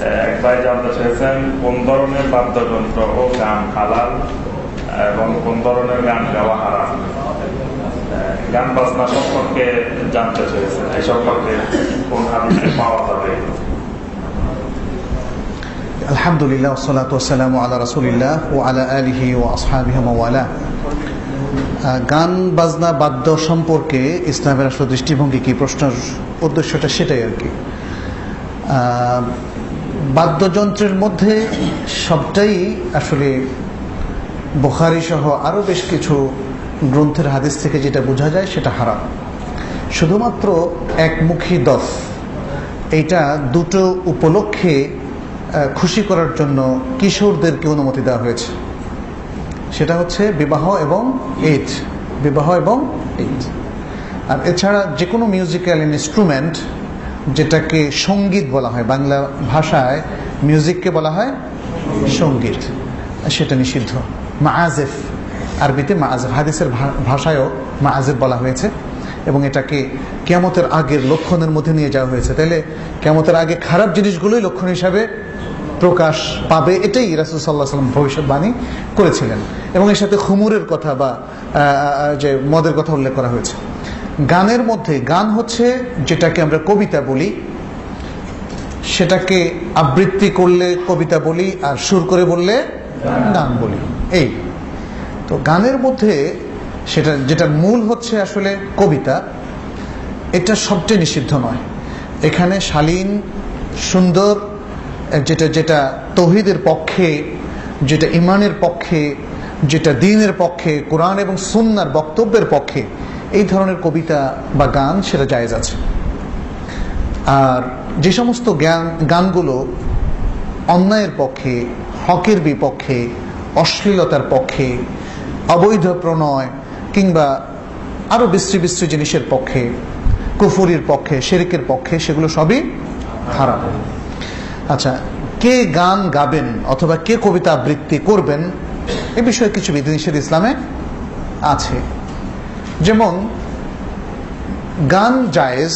এক ভাই জানতে চেয়েছেন কোন ধরনের বাদ্যযন্ত্র ও গান হালাল এবং কোন ধরনের গান গাওয়া হারাম। গান বাজনা সম্পর্কে জানতে চেয়েছেন, এই সম্পর্কে কোন হাদিসে পাওয়া যাবে? আলহামদুলিল্লাহ ওয়াসসালাতু ওয়াসসালামু আলা রাসূলিল্লাহ ওয়া আলা আলিহি ওয়া আসহাবিহি ওয়া ওয়ালা। গান বাজনা বাদ্য সম্পর্কে ইসলামের আসলে দৃষ্টিভঙ্গি কি, প্রশ্নের উদ্দেশ্যটা সেটাই আর কি। বাদ্যযন্ত্রের মধ্যে সবটাই আসলে বুখারী সহ আরও বেশ কিছু গ্রন্থের হাদিস থেকে যেটা বোঝা যায় সেটা হারাম। শুধুমাত্র একমুখী দফ, এইটা দুটো উপলক্ষে খুশি করার জন্য কিশোরদেরকে অনুমতি দেওয়া হয়েছে। সেটা হচ্ছে বিবাহ এবং ঈদ, বিবাহ এবং ঈদ। আর এছাড়া যে কোনো মিউজিক্যাল ইনস্ট্রুমেন্ট যেটাকে সঙ্গীত বলা হয়, বাংলা ভাষায় মিউজিককে বলা হয় সঙ্গীত, সেটা নিষিদ্ধ। মাআজিফ, আরবিতে মাআজিফ, হাদিসের ভাষায়ও মাআজিফ বলা হয়েছে এবং এটাকে কিয়ামতের আগের লক্ষণের মধ্যে নিয়ে যাওয়া হয়েছে। তাইলে কিয়ামতের আগে খারাপ জিনিসগুলোই লক্ষণ হিসাবে প্রকাশ পাবে, এটাই রাসূল সাল্লাল্লাহু আলাইহি ওয়াসাল্লাম ভবিষ্যৎবাণী করেছিলেন। এবং এর সাথে খুমুরের কথা বা যে মদের কথা উল্লেখ করা হয়েছে। গানের মধ্যে গান হচ্ছে যেটাকে আমরা কবিতা বলি, সেটাকে আবৃত্তি করলে কবিতা বলি, আর সুর করে বললে গান বলি। এই তো গানের মধ্যে সেটা যেটার মূল হচ্ছে আসলে কবিতা, এটা সবচেয়ে নিষিদ্ধ নয়। এখানে শালীন সুন্দর যেটা যেটা তৌহিদের পক্ষে, যেটা ইমানের পক্ষে, যেটা দ্বীনের পক্ষে, কোরআন এবং সুন্নাহর বক্তব্যের পক্ষে, এই ধরনের কবিতা বা গান সেটা জায়েজ আছে। আর যে সমস্ত গানগুলো অন্যায়ের পক্ষে, হকের বিপক্ষে, অশ্লীলতার পক্ষে, অবৈধ প্রণয় কিংবা আরো বিশ্রী বিশ্রী জিনিসের পক্ষে, কুফরির পক্ষে, শিরকের পক্ষে, সেগুলো সবই হারাম। আচ্ছা, কে গান গাবেন অথবা কে কবিতা আবৃত্তি করবেন এ বিষয়ে কিছু বিধিনিষেধ ইসলামে আছে। যেমন গান জায়েজ,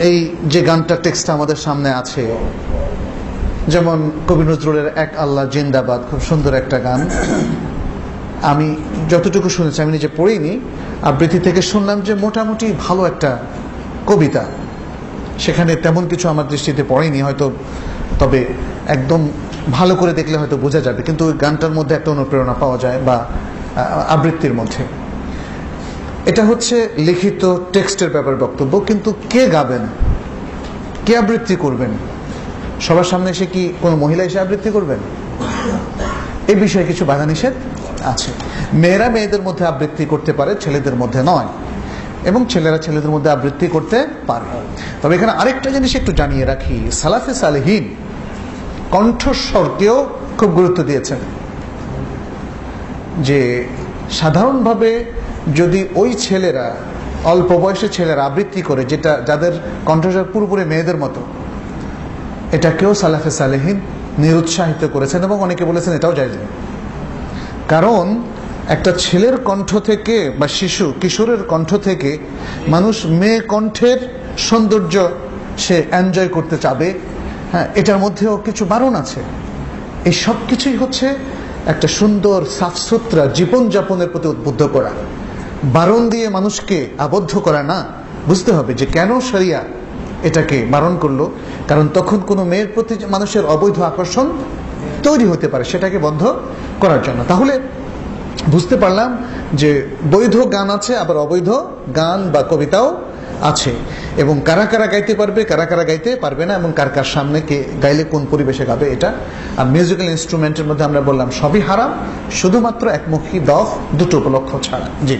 এই যে গানটা টেক্সট আমাদের সামনে আছে, যেমন কবি নজরুলের এক আল্লাহ জিন্দাবাদ, খুব সুন্দর একটা গান। আমি যতটুকু শুনেছি, আমি নিজে পড়িনি, আবৃত্তি থেকে শুনলাম যে মোটামুটি ভালো একটা কবিতা। সেখানে তেমন কিছু আমার দৃষ্টিতে পড়েনি হয়তো, তবে একদম ভালো করে দেখলে হয়তো বোঝা যাবে। কিন্তু ওই গানটার মধ্যে একটা অনুপ্রেরণা পাওয়া যায় বা আবৃত্তির মধ্যে। এটা হচ্ছে লিখিত টেক্সটের ব্যাপারে বক্তব্য, কিন্তু কে গাবেন, কে আবৃত্তি করবেন, সবার সামনে এসে কি কোনো মহিলা এসে আবৃত্তি করবেন? এই বিষয়ে কিছু বাধা নিষেধ আছে। মেয়েরা মেয়েদের মধ্যে আবৃত্তি করতে পারে, ছেলেদের মধ্যে নয়, এবং ছেলেরা ছেলেদের মধ্যে আবৃত্তি করতে পারে। তবে এখানে আরেকটা জিনিস একটু জানিয়ে রাখি, সালাফে সালেহীন কণ্ঠস্বরকেও খুব গুরুত্ব দিয়েছেন। যে সাধারণভাবে যদি ওই ছেলেরা, অল্প বয়সী ছেলেরা আবৃত্তি করে, যেটা যাদের কণ্ঠস্বর পুরোপুরি মেয়েদের মতো, এটাকেও সালাফে সালেহীন নিরুৎসাহিত করেছেন এবং অনেকে বলেছেন এটাও জায়েজ নেই। কারণ একটা ছেলের কণ্ঠ থেকে বা শিশু কিশোরের কণ্ঠ থেকে মানুষ মেয়ে কণ্ঠের সৌন্দর্য সে এনজয় করতে চাবে, হ্যাঁ, এটার মধ্যেও কিছু বারণ আছে। এই সব কিছুই হচ্ছে একটা সুন্দর সাফসুতরা জীবনযাপনের প্রতি উদ্বুদ্ধ করা, বারণ দিয়ে মানুষকে আবদ্ধ করা না। বুঝতে হবে যে কেন শরিয়া এটাকে বারণ করলো, কারণ তখন কোনো মেয়ের প্রতি মানুষের অবৈধ আকর্ষণ তৈরি হতে পারে, সেটাকে বন্ধ করার জন্য। তাহলে বুঝতে পারলাম যে বৈধ গান আছে, আবার অবৈধ গান বা কবিতাও আছে, এবং কারা কারা গাইতে পারবে, কারা কারা গাইতে পারবে না, এবং কার কার সামনে কে গাইলে কোন পরিবেশে গাবে এটা। আর মিউজিক্যাল ইনস্ট্রুমেন্টের মধ্যে আমরা বললাম সবই হারাম, শুধুমাত্র একমুখী দফ দুটো উপলক্ষ ছাড়া। জি।